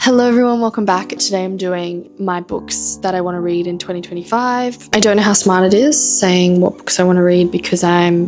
Hello everyone, welcome back. Today I'm doing my books that I want to read in 2025. I don't know how smart it is saying what books I want to read because I'm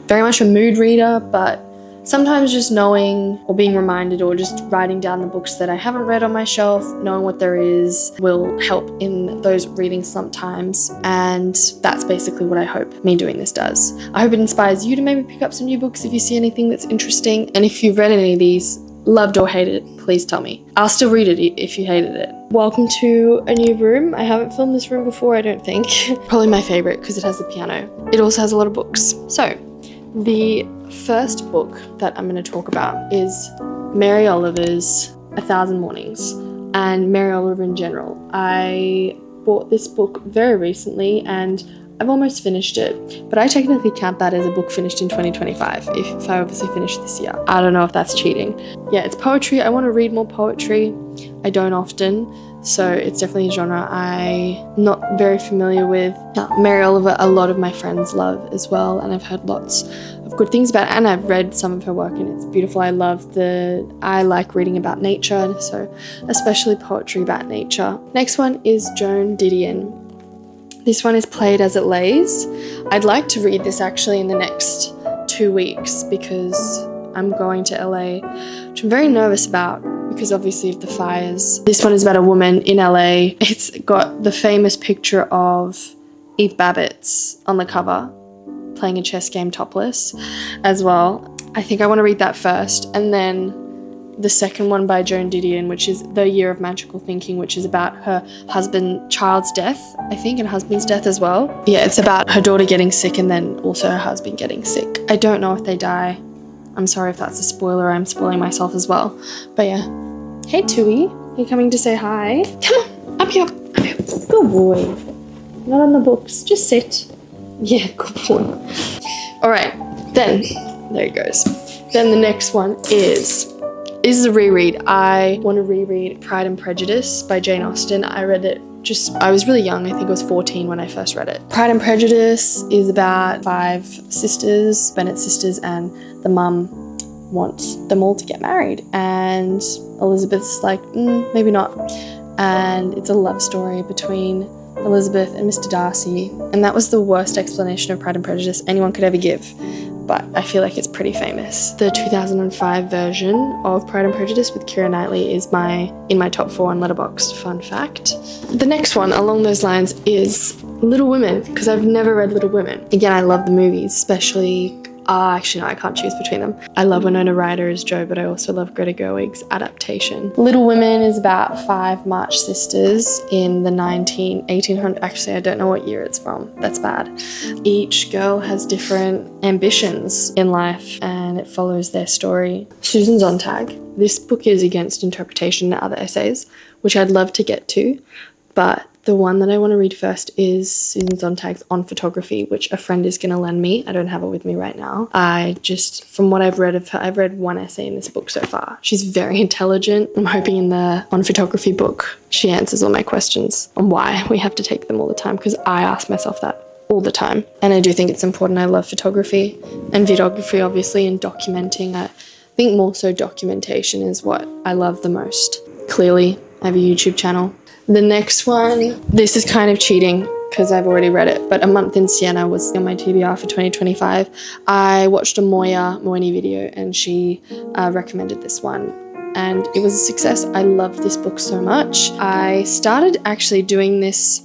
very much a mood reader, but sometimes just knowing or being reminded or just writing down the books that I haven't read on my shelf, knowing what there is, will help in those reading slump times. And that's basically what I hope me doing this does. I hope it inspires you to maybe pick up some new books if you see anything that's interesting. And if you've read any of these, loved or hated it, please tell me. I'll still read it if you hated it. Welcome to a new room. I haven't filmed this room before, I don't think. Probably my favorite because it has the piano. It also has a lot of books. So, the first book that I'm going to talk about is Mary Oliver's 1,000 Mornings, and Mary Oliver in general. I bought this book very recently and I've almost finished it, but I technically count that as a book finished in 2025 if I obviously finished this year. I don't know if that's cheating. Yeah, it's poetry. I want to read more poetry. I don't often, so it's definitely a genre I'm not very familiar with. Mary Oliver, a lot of my friends love as well, and I've heard lots of good things about it, and I've read some of her work and it's beautiful. I like reading about nature, so especially poetry about nature. Next one is Joan Didion. This one is Played as It Lays. I'd like to read this actually in the next 2 weeks because I'm going to LA, which I'm very nervous about because obviously of the fires. This one is about a woman in LA. It's got the famous picture of Eve Babbitt's on the cover, playing a chess game topless as well. I think I want to read that first, and then the second one by Joan Didion, which is The Year of Magical Thinking, which is about her child's death, I think, and husband's death as well. Yeah, it's about her daughter getting sick and then also her husband getting sick. I don't know if they die. I'm sorry if that's a spoiler. I'm spoiling myself as well. But yeah. Hey, Tui. You coming to say hi? Come on. Up here. Up here. Good boy. Not on the books. Just sit. Yeah, good boy. All right. Then, there it goes. Then the next one is... This is a reread. I want to reread Pride and Prejudice by Jane Austen. I read it I was really young. I think I was 14 when I first read it. Pride and Prejudice is about 5 sisters, Bennet sisters, and the mum wants them all to get married. And Elizabeth's like, maybe not. And it's a love story between Elizabeth and Mr. Darcy. And that was the worst explanation of Pride and Prejudice anyone could ever give. But I feel like it's pretty famous. The 2005 version of Pride and Prejudice with Keira Knightley is in my top 4 on Letterboxd, fun fact. The next one along those lines is Little Women, because I've never read Little Women. Again, I love the movies, especially... actually no, I can't choose between them. I love Winona Ryder as Jo, but I also love Greta Gerwig's adaptation. Little Women is about 5 March sisters in the 1800s. Actually, I don't know what year it's from. That's bad. Each girl has different ambitions in life and it follows their story. Susan Sontag. This book is against interpretation and other essays, which I'd love to get to, but the one that I want to read first is Susan Sontag's On Photography, which a friend is going to lend me. I don't have it with me right now. From what I've read of her, I've read 1 essay in this book so far. She's very intelligent. I'm hoping in the On Photography book, she answers all my questions on why we have to take them all the time, because I ask myself that all the time. And I do think it's important. I love photography and videography, obviously, and documenting. I think more so documentation is what I love the most. Clearly, I have a YouTube channel. The next one, this is kind of cheating because I've already read it, but A Month in Siena was on my TBR for 2025. I watched a Moini video and she recommended this one and it was a success. I loved this book so much. I started actually doing this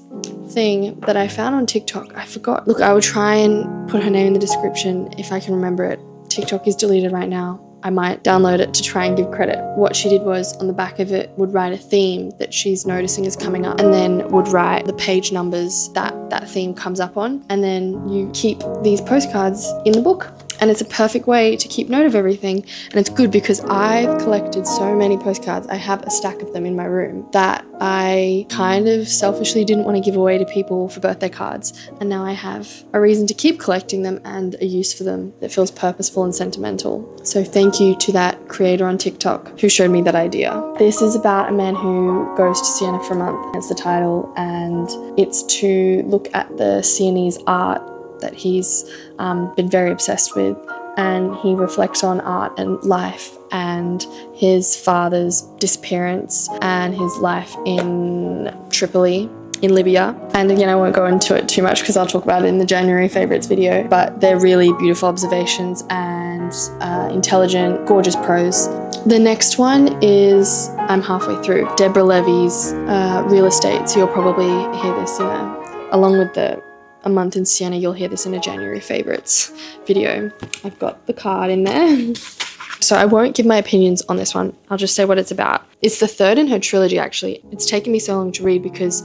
thing that I found on TikTok. I forgot. Look, I will try and put her name in the description if I can remember it. TikTok is deleted right now. I might download it to try and give credit. What she did was on the back of it would write a theme that she's noticing is coming up and then would write the page numbers that theme comes up on, and then you keep these postcards in the book. And it's a perfect way to keep note of everything. And it's good because I've collected so many postcards. I have a stack of them in my room that I kind of selfishly didn't want to give away to people for birthday cards. And now I have a reason to keep collecting them and a use for them that feels purposeful and sentimental. So thank you to that creator on TikTok who showed me that idea. This is about a man who goes to Siena for a month. That's the title. And it's to look at the Sienese art that he's been very obsessed with, and he reflects on art and life and his father's disappearance and his life in Tripoli in Libya. And again, I won't go into it too much because I'll talk about it in the January favourites video, but they're really beautiful observations and intelligent, gorgeous prose. The next one is, I'm halfway through, Deborah Levy's Real Estate, so you'll probably hear this along with A Month in Siena, you'll hear this in a January favourites video. I've got the card in there. So I won't give my opinions on this one. I'll just say what it's about. It's the third in her trilogy, actually. It's taken me so long to read because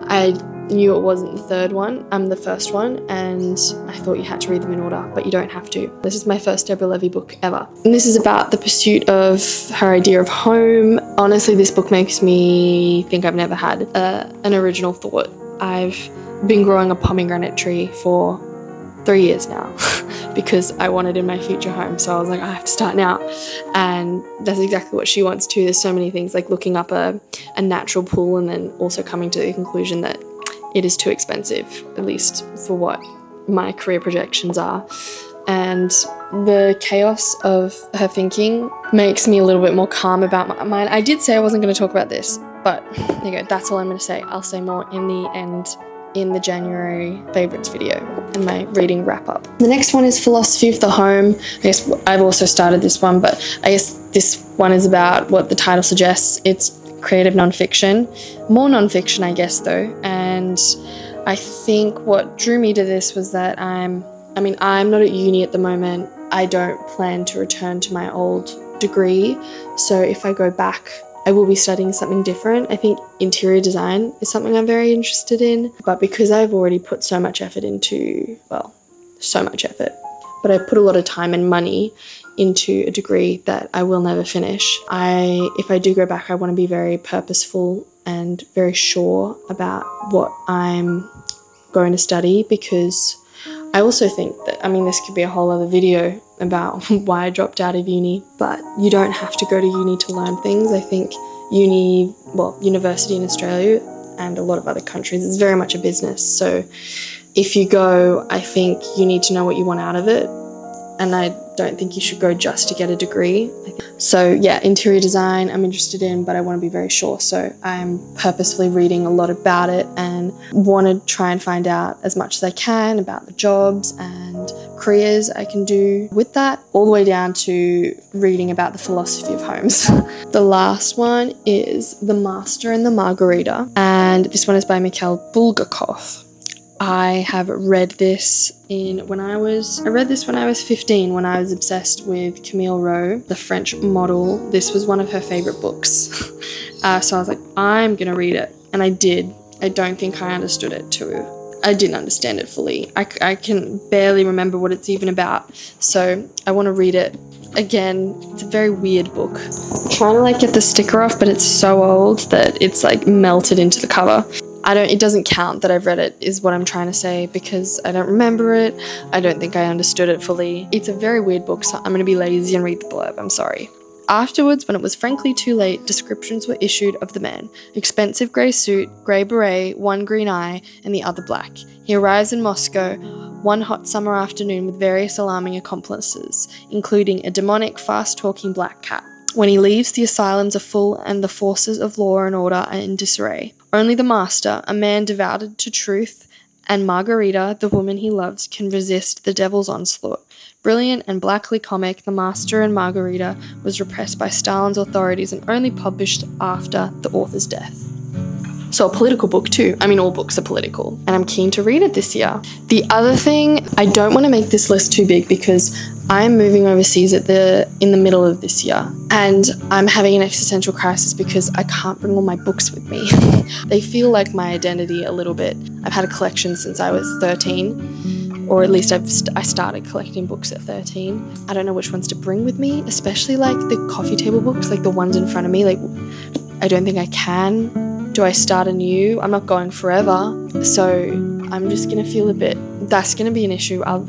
I knew it wasn't the third one. I'm the first one, and I thought you had to read them in order, but you don't have to. This is my first Deborah Levy book ever. And this is about the pursuit of her idea of home. Honestly, this book makes me think I've never had an original thought. I've been growing a pomegranate tree for 3 years now because I want it in my future home, so I was like, I have to start now. And that's exactly what she wants too. There's so many things, like looking up a natural pool and then also coming to the conclusion that it is too expensive, at least for what my career projections are. And the chaos of her thinking makes me a little bit more calm about my mind. I did say I wasn't going to talk about this, but there you go, that's all I'm going to say. I'll say more in the end, in the January favourites video and my reading wrap up. The next one is Philosophy of the Home. I guess I've also started this one, but I guess this one is about what the title suggests. It's creative nonfiction, more nonfiction, I guess, though. And I think what drew me to this was that I'm not at uni at the moment. I don't plan to return to my old degree. So if I go back, I will be studying something different. I think interior design is something I'm very interested in, but because I've already put so much effort into, well, so much effort, but I put a lot of time and money into a degree that I will never finish. If I do go back, I want to be very purposeful and very sure about what I'm going to study, because I also think that, this could be a whole other video about why I dropped out of uni, but you don't have to go to uni to learn things. I think university in Australia and a lot of other countries, it's very much a business. So if you go, I think you need to know what you want out of it. And I don't think you should go just to get a degree. So yeah, interior design I'm interested in, but I want to be very sure. So I'm purposefully reading a lot about it and want to try and find out as much as I can about the jobs and careers I can do with that, all the way down to reading about the philosophy of homes. The last one is The Master and the Margarita, and this one is by Mikhail Bulgakov. I have read this when I was 15, when I was obsessed with Camille Rowe, the French model. This was one of her favourite books. So I was like, I'm going to read it. And I did. I don't think I understood it too. I didn't understand it fully. I can barely remember what it's even about. So I want to read it again. It's a very weird book. I'm trying to get the sticker off, but it's so old that it's melted into the cover. It doesn't count that I've read it, is what I'm trying to say, because I don't remember it. I don't think I understood it fully. It's a very weird book, so I'm going to be lazy and read the blurb. I'm sorry. Afterwards, when it was frankly too late, descriptions were issued of the man. Expensive grey suit, grey beret, one green eye, and the other black. He arrives in Moscow one hot summer afternoon with various alarming accomplices, including a demonic, fast-talking black cat. When he leaves, the asylums are full and the forces of law and order are in disarray. Only the master, a man devoted to truth, and Margarita, the woman he loves, can resist the devil's onslaught. Brilliant and blackly comic, The Master and Margarita was repressed by Stalin's authorities and only published after the author's death. So a political book too. All books are political, and I'm keen to read it this year. The other thing, I don't want to make this list too big because I'm moving overseas in the middle of this year, and I'm having an existential crisis because I can't bring all my books with me. They feel like my identity a little bit. I've had a collection since I was 13, or at least I started collecting books at 13. I don't know which ones to bring with me, especially the coffee table books, the ones in front of me. I don't think I can. Do I start anew? I'm not going forever, so I'm just gonna feel that's gonna be an issue. I'll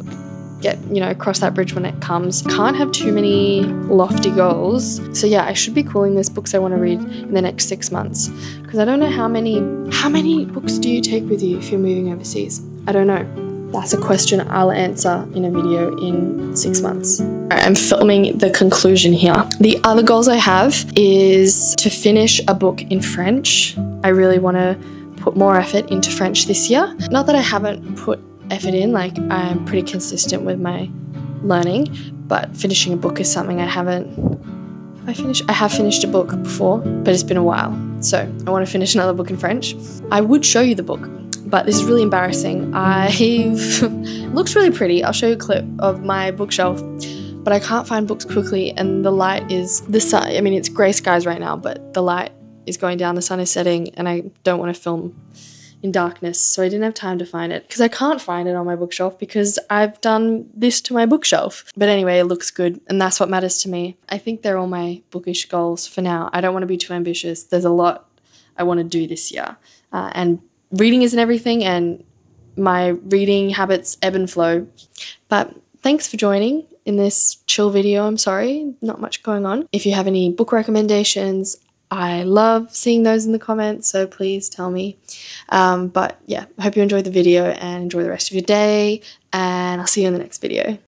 cross that bridge when it comes. Can't have too many lofty goals. So yeah, I should be calling this books I want to read in the next 6 months, because I don't know how many books do you take with you if you're moving overseas? I don't know. That's a question I'll answer in a video in 6 months. I'm filming the conclusion here. The other goals I have is to finish a book in French. I really want to put more effort into French this year. Not that I haven't put effort in, like I'm pretty consistent with my learning, but finishing a book is something I haven't. I have finished a book before, but it's been a while. So I want to finish another book in French. I would show you the book, but this is really embarrassing. It looks really pretty. I'll show you a clip of my bookshelf, but I can't find books quickly, and the light is the sun. I mean, it's grey skies right now, but the light is going down, the sun is setting, and I don't want to film in darkness, so I didn't have time to find it because I can't find it on my bookshelf because I've done this to my bookshelf. But anyway, it looks good, and that's what matters to me. I think they're all my bookish goals for now. I don't want to be too ambitious. There's a lot I want to do this year, and reading isn't everything, and my reading habits ebb and flow. But thanks for joining in this chill video. I'm sorry, not much going on. If you have any book recommendations, I love seeing those in the comments, so please tell me. But yeah, I hope you enjoyed the video and enjoy the rest of your day, and I'll see you in the next video.